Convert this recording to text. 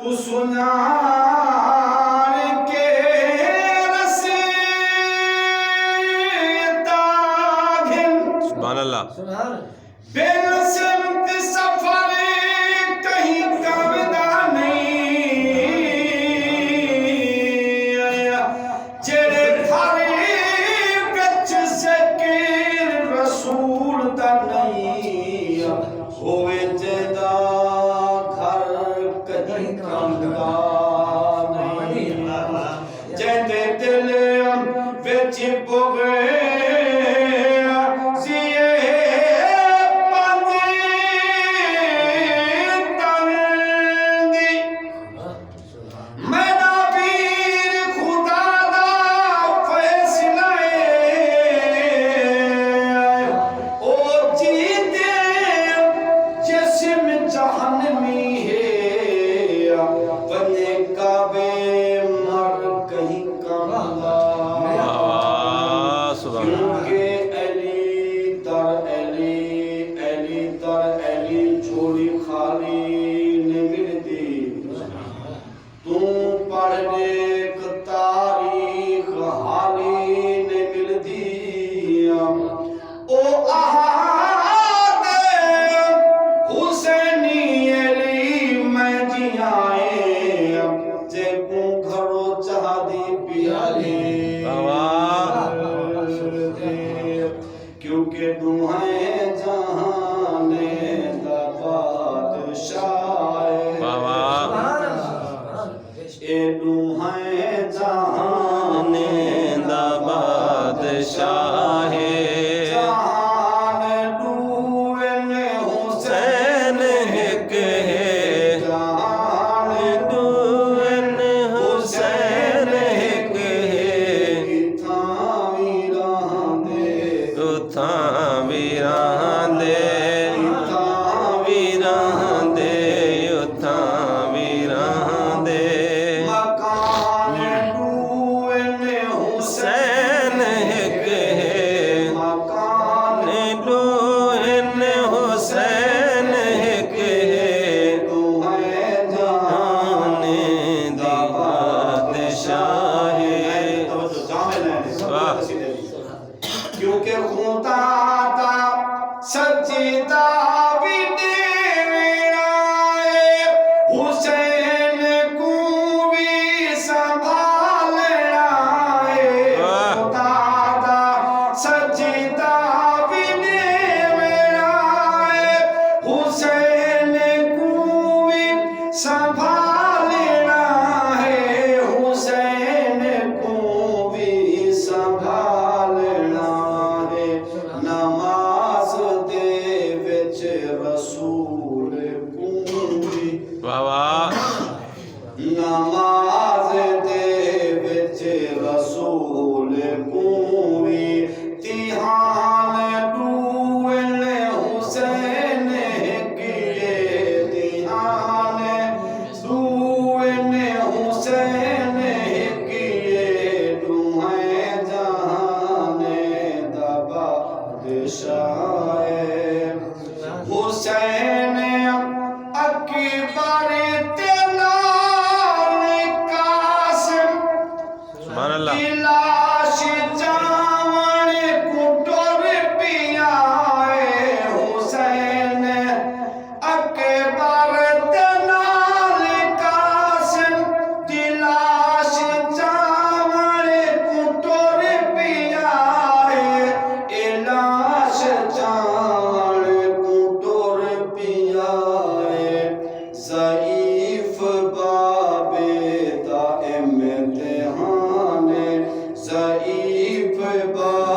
तू सुनार के रसीदा घिन सुभान अल्लाह बेनसिमत सफर कहीं कविदा नहीं जेड़े थारे गच सकीर रसूल दा नहीं होवे जेदा घर कहीं कमदा नहीं जेदे दिल विच बुगे क्योंकि दुहाएं जहाने दा बादशाह ए दुहाएं जहाने दा बादशाह जहान डूबन हुसैन एक है जहान डूबन हुसैन एक है क्योंकि खुदा दा सजीदा भी देना है हुसैन को भी संभालना है खुदा दा सजीदा भी देना है हुसैन को भी संभालना है हुसैन को भी संभालना नमाज दे विच रसूल पूरी नमाज दे विच रसूल पूरी तिहान डूबन हुसैन किए तिहान डूबन हुसैन किए दुहाएं जहाने दा बादशाह हुसैन अकबर ते नाल कासिम सुभान अल्लाह लाश जावन कुटुर पिया हुसैन अकबर ते नाल कासिम लाश जावन कुटुर पिया लाश जावन कुटुर पिया ज़ईफ बाबे दा इम्तिहान ज़ईफ बाबे